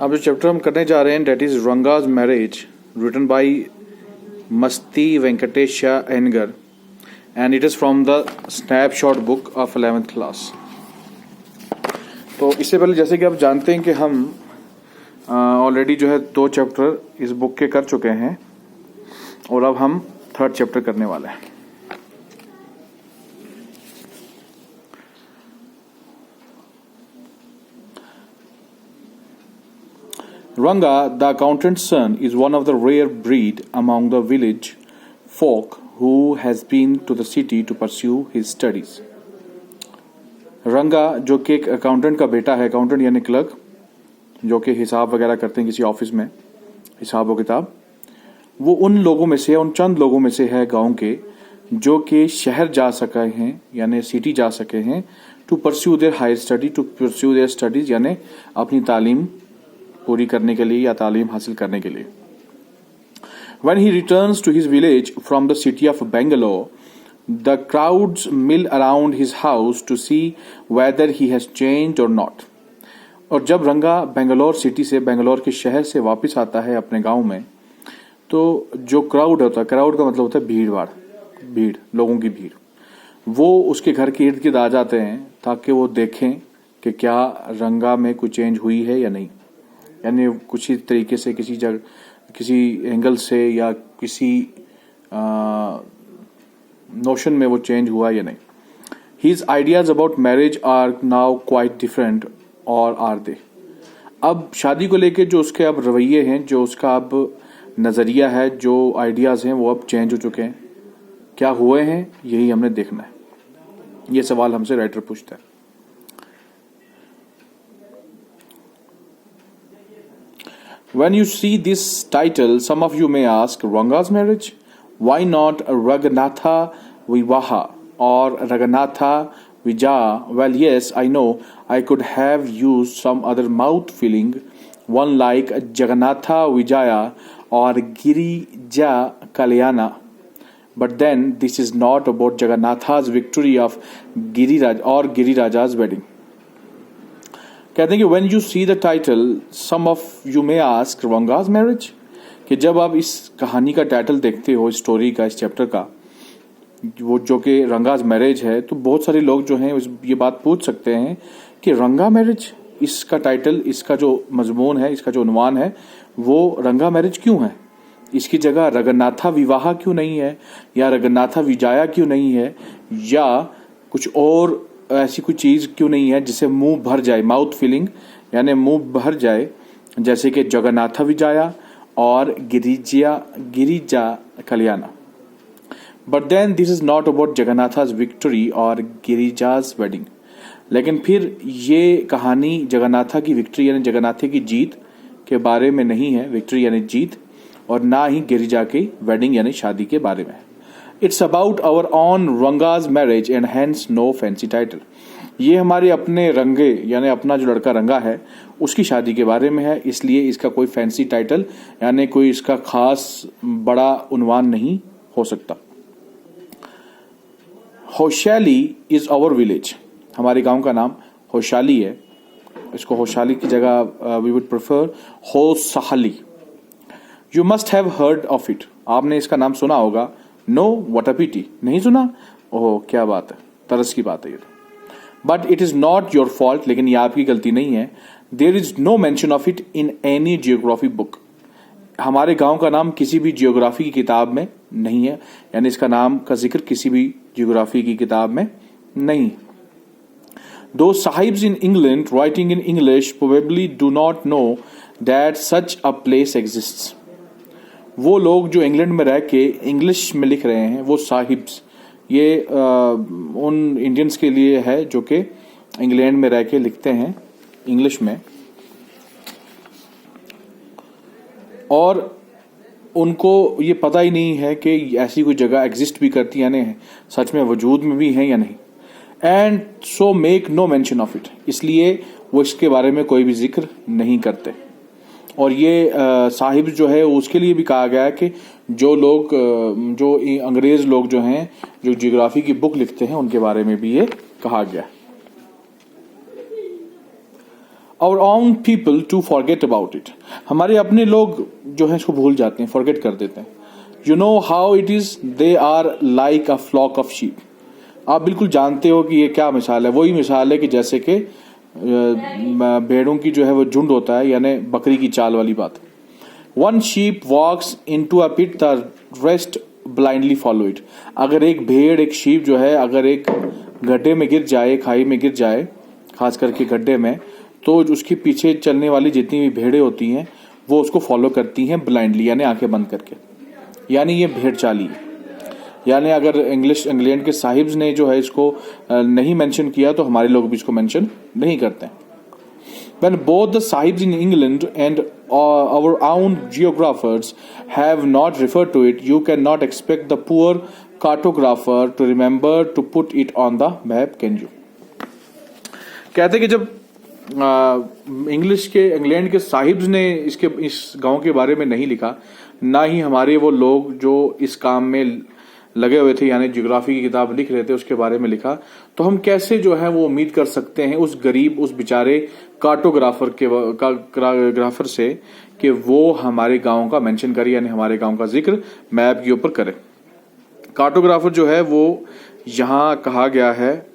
अब जो चैप्टर हम करने जा रहे हैं that is Ranga's marriage written by Masti Venkatesh Iyengar and it is from the snapshot book of 11th class. तो इससे पहले जैसे कि आप जानते हैं कि हम ऑलरेडी जो है 2 चैप्टर इस बुक के कर चुके हैं और अब हम 3rd चैप्टर करने वाले हैं। Ranga, the accountant's son, is one of the rare breed among the village folk who has been to the city to pursue his studies. रंगा जो कि एक अकाउंटेंट का बेटा है, अकाउंटेंट यानी क्लर्क, जो कि हिसाब वगैरह करते हैं किसी ऑफिस में, हिसाब व किताब, वो उन लोगों में से, उन चंद लोगों में से है गांव के जो कि शहर जा सके हैं यानी सिटी जा सके हैं to pursue their higher study, to pursue their studies यानी अपनी तालीम पूरी करने के लिए या तालीम हासिल करने के लिए। When he returns to his village from the city of Bangalore, the crowds mill around his house to see whether he has changed or not. और जब रंगा बेंगलोर सिटी से, बेंगलोर के शहर से वापस आता है अपने गांव में, तो जो क्राउड होता है, क्राउड का मतलब होता है भीड़, लोगों की भीड़, वो उसके घर के इर्द गिर्द आ जाते हैं ताकि वो देखें कि क्या रंगा में कोई चेंज हुई है या नहीं, यानी कुछ ही तरीके से किसी जगह, किसी एंगल से या किसी नोशन में वो चेंज हुआ या नहीं। His ideas about marriage are now quite different or are they? अब शादी को लेके जो उसके अब रवैये हैं, जो उसका अब नज़रिया है, जो आइडियाज़ हैं, वो अब चेंज हो चुके हैं। क्या हुए हैं, यही हमने देखना है। ये सवाल हमसे राइटर पूछता है। When you see this title, some of you may ask, Ranga's marriage? Why not Raghunatha Vivaha or Raghunatha Vijaya? Well, yes, I know I could have used some other mouth-filling one like Jagannatha Vijaya or Girija Kalyana. But then this is not about Jagannatha's victory of Giriraj or Giriraja's wedding. कहते हैं कि when you see the title, some of you may ask, Ranga's marriage? कि जब आप इस कहानी का title देखते हो, इस स्टोरी का, इस चैप्टर का, वो जो कि रंगाज मैरिज है, तो बहुत सारे लोग जो हैं ये बात पूछ सकते हैं कि रंगा मैरिज, इसका टाइटल, इसका जो मजमून है, इसका जो उन्वान है, वो रंगा मैरिज क्यों है? इसकी जगह रघुनाथा विवाह क्यों नहीं है, या रघुनाथा विजया क्यों नहीं है, या कुछ और ऐसी कोई चीज़ क्यों नहीं है जिसे मुंह भर जाए, माउथ फिलिंग यानी मुंह भर जाए, जैसे कि जगन्नाथ विजया और Girija Kalyana. But then this is not about Jagannatha's victory और गिरिजा's वेडिंग। लेकिन फिर ये कहानी जगन्नाथा की विक्ट्री यानी जगन्नाथे की जीत के बारे में नहीं है, विक्ट्री यानी जीत, और ना ही गिरिजा की वेडिंग यानी शादी के बारे में है। It's about our own Ranga's marriage and hence no fancy title. ये हमारे अपने रंगे यानी अपना जो लड़का रंगा है उसकी शादी के बारे में है, इसलिए इसका कोई फैंसी टाइटल यानी कोई इसका खास बड़ा उन्वान नहीं हो सकता। होशाली इज आवर विलेज, हमारे गांव का नाम होशाली है। इसको होशाली की जगह we would prefer Hosahalli. You must have heard of it, आपने इसका नाम सुना होगा। नो व्हाट अ पिटी, नहीं सुना? ओह क्या बात है, तरस की बात है ये। But it is not your fault, लेकिन ये आपकी गलती नहीं है। There is no mention of it in any geography book, हमारे गांव का नाम किसी भी जियोग्राफी की किताब में नहीं है, यानी इसका नाम का जिक्र किसी भी जियोग्राफी की किताब में नहीं। दो sahibs in England writing in English probably do not know that such a place exists. वो लोग जो इंग्लैंड में रह के इंग्लिश में लिख रहे हैं, वो साहिब्स, ये उन इंडियंस के लिए है जो कि इंग्लैंड में रह के लिखते हैं इंग्लिश में, और उनको ये पता ही नहीं है कि ऐसी कोई जगह एग्जिस्ट भी करती है, यानी सच में वजूद में भी है या नहीं। And so make no mention of it, इसलिए वो इसके बारे में कोई भी जिक्र नहीं करते। और ये साहिब जो है उसके लिए भी कहा गया है कि जो लोग, जो अंग्रेज लोग जो हैं, जो जियोग्राफी की बुक लिखते हैं, उनके बारे में भी ये कहा गया। our own people to forget about it. हमारे अपने लोग जो है इसको भूल जाते हैं, forget कर देते हैं. You know how it is, they are like a flock of sheep. आप बिल्कुल जानते हो कि ये क्या मिसाल है. वही मिसाल है कि जैसे कि भेड़ों की जो है वो झुंड होता है, यानी बकरी की चाल वाली बात. One sheep walks into a pit, the rest blindly follow it. अगर एक भेड़, एक शीप जो है, अगर एक गड्ढे में गिर जाए, खाई में गिर जाए, खास करके गड्ढे में, तो उसके पीछे चलने वाली जितनी भी भेड़ें होती हैं वो उसको फॉलो करती हैं ब्लाइंडली, यानी आंखें बंद करके. यानी ये भेड़ चाली है. यानी अगर इंग्लैंड के साहिब्स ने जो है इसको नहीं मेंशन किया तो हमारे लोग भी इसको मेंशन नहीं करते हैं. When both the sahibs in England and our own geographers have not referred to it, you cannot expect the poor cartographer to remember to put it on the map, can you? कहते कि जब England के sahibs ने इस गांव के बारे में नहीं लिखा, ना ही हमारे वो लोग जो इस काम में लगे हुए थे, यानी ज्योग्राफी की किताब लिख रहे थे, उसके बारे में लिखा, तो हम कैसे जो है वो उम्मीद कर सकते हैं उस गरीब, उस बेचारे कार्टोग्राफर से कि वो हमारे गांव का मेंशन करे, यानी हमारे गांव का जिक्र मैप के ऊपर करे. कार्टोग्राफर जो है वो यहाँ कहा गया है,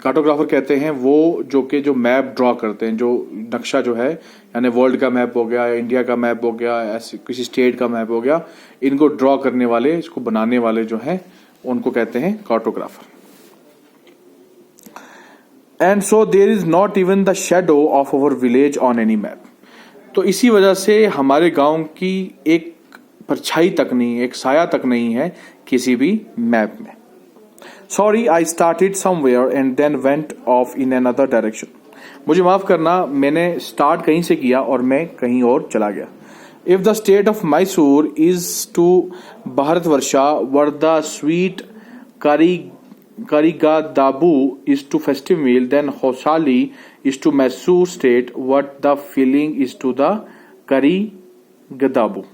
कार्टोग्राफर कहते हैं वो जो मैप ड्रॉ करते हैं, जो नक्शा जो है, यानी वर्ल्ड का मैप हो गया, इंडिया का मैप हो गया, ऐसे किसी स्टेट का मैप हो गया, इनको ड्रॉ करने वाले, इसको बनाने वाले जो हैं उनको कहते हैं cartographer. And so there is not even the shadow of our village on any map. तो इसी वजह से हमारे गांव की एक परछाई तक नहीं, एक साया तक नहीं है किसी भी मैप में. Sorry, I started somewhere and then went off in another direction. मुझे माफ करना, मैंने स्टार्ट कहीं से किया और मैं कहीं और चला गया. If the state of Mysore is to Bharatvarsha what the sweet Karigadabu is to festive meal, then Hosali is to Mysore state what the filling is to the Karigadabu.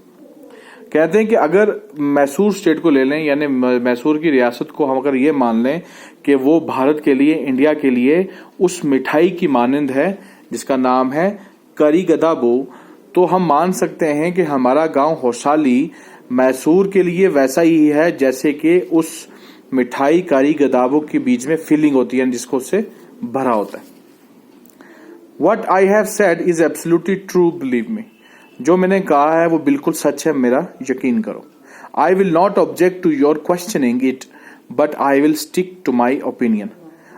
कहते हैं कि अगर मैसूर स्टेट को ले लें, यानी मैसूर की रियासत को हम अगर ये मान लें कि वो भारत के लिए, इंडिया के लिए उस मिठाई की मानंद है जिसका नाम है करीगदाबू, तो हम मान सकते हैं कि हमारा गांव होशाली मैसूर के लिए वैसा ही है जैसे कि उस मिठाई करीगदाबू के बीच में फिलिंग होती है, जिसको उससे भरा होता है. What I have said is absolutely true, believe me. जो मैंने कहा है वो बिल्कुल सच है, मेरा यकीन करो. I will not object to your questioning it, but I will stick to my opinion.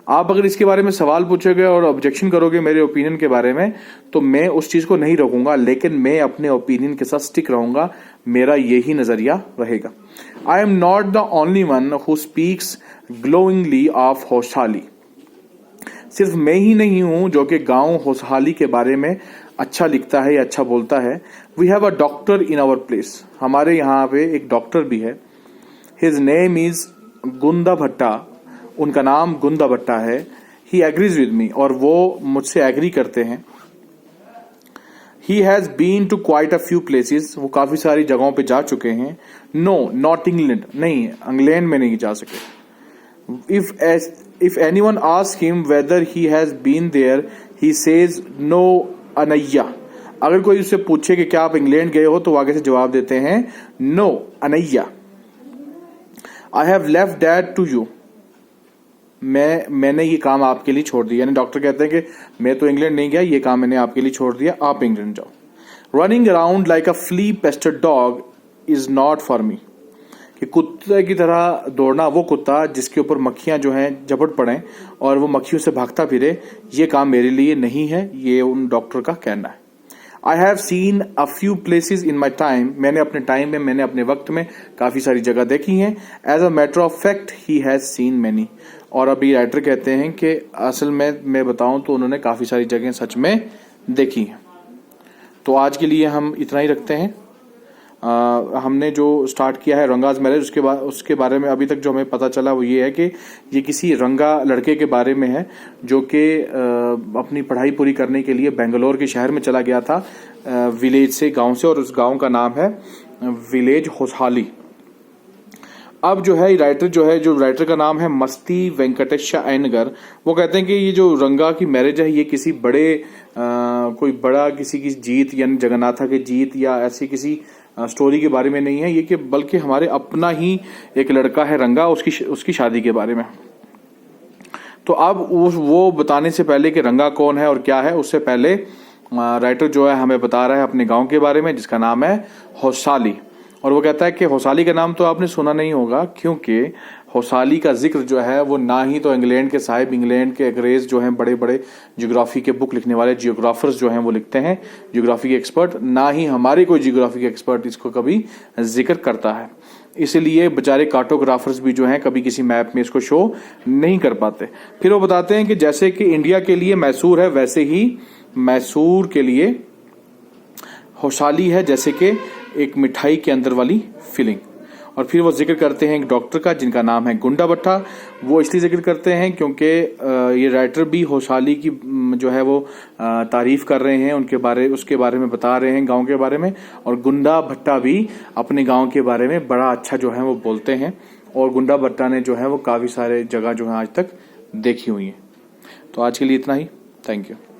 आप अगर इसके बारे में सवाल पूछोगे और ऑब्जेक्शन करोगे मेरे ओपिनियन के बारे में, तो मैं उस चीज को नहीं रोकूंगा, लेकिन मैं अपने ओपिनियन के साथ स्टिक रहूंगा. मेरा यही नजरिया रहेगा. I am not the only one who speaks glowingly of होशाली. सिर्फ मैं ही नहीं हूं जो कि गांव होशाली के बारे में अच्छा लिखता है या अच्छा बोलता है. We have a doctor in our place. हमारे यहाँ पे एक डॉक्टर भी है. हिज नेम इज गुंदा भट्टा. उनका नाम गुंदा भट्टा है. ही एग्रीज विद मी, और वो मुझसे एग्री करते हैं. He has been to quite a few places. वो काफी सारी जगहों पे जा चुके हैं. No, not England. नहीं, इंग्लैंड में नहीं जा सके. If anyone asks him whether he has been there, he says no, अनैया. अगर कोई उससे पूछे कि क्या आप इंग्लैंड गए हो, तो वो आगे से जवाब देते हैं no, Annayya. I have left that to you. मैंने ये काम आपके लिए छोड़ दिया. यानी डॉक्टर कहते हैं कि मैं तो इंग्लैंड नहीं गया, ये काम मैंने आपके लिए छोड़ दिया, आप इंग्लैंड जाओ. Running around like a flea pested dog is not for me. कि कुत्ते की तरह दौड़ना, वो कुत्ता जिसके ऊपर मक्खियां जो हैं झपट पड़े और वो मक्खियों से भागता फिरे, ये काम मेरे लिए नहीं है. ये उन डॉक्टर का कहना है. I have seen a few places in my time. मैंने अपने टाइम में, मैंने अपने वक्त में काफी सारी जगह देखी हैं. As a matter of fact he has seen many. और अभी राइटर कहते हैं कि असल में मैं बताऊं तो उन्होंने काफी सारी जगह सच में देखी हैं. तो आज के लिए हम इतना ही रखते हैं. हमने जो स्टार्ट किया है रंगाज मैरिज, उसके बारे में अभी तक जो हमें पता चला वो ये है कि ये किसी रंगा लड़के के बारे में है जो कि अपनी पढ़ाई पूरी करने के लिए बेंगलोर के शहर में चला गया था, विलेज से, गांव से, और उस गांव का नाम है विलेज होशाली. अब जो है जो राइटर का नाम है मस्ती वेंकटेश अय्यंगार, वो कहते हैं कि ये जो रंगा की मैरिज है ये किसी बड़े कोई बड़ा किसी की जीत यानी जगन्नाथा की जीत या ऐसी किसी स्टोरी के बारे में नहीं है ये, कि बल्कि हमारे अपना ही एक लड़का है रंगा, उसकी शादी के बारे में। तो अब वो बताने से पहले कि रंगा कौन है और क्या है, उससे पहले राइटर जो है हमें बता रहा है अपने गांव के बारे में जिसका नाम है होसाली। और वो कहता है कि होसाली का नाम तो आपने सुना नहीं होगा, क्योंकि होसाली का जिक्र जो है वो ना ही तो इंग्लैंड के अंग्रेज जो हैं बड़े बड़े जियोग्राफी के बुक लिखने वाले जियोग्राफर्स जो हैं वो लिखते हैं, जियोग्राफी के एक्सपर्ट, ना ही हमारे कोई जियोग्राफी के एक्सपर्ट इसको कभी जिक्र करता है। इसलिए बेचारे कार्टोग्राफर्स भी जो हैं कभी किसी मैप में इसको शो नहीं कर पाते। फिर वो बताते हैं कि जैसे कि इंडिया के लिए मैसूर है, वैसे ही मैसूर के लिए होसाली है, जैसे कि एक मिठाई के अंदर वाली फीलिंग। और फिर वो जिक्र करते हैं एक डॉक्टर का जिनका नाम है गुंडा भट्टा। वो इसलिए जिक्र करते हैं क्योंकि ये राइटर भी होसाली की जो है वो तारीफ कर रहे हैं, उसके बारे में बता रहे हैं गांव के बारे में। और गुंडा भट्टा भी अपने गांव के बारे में बड़ा अच्छा जो है वो बोलते हैं। और गुंडा भट्टा ने जो है वो काफी सारे जगह जो है आज तक देखी हुई है। तो आज के लिए इतना ही। Thank you.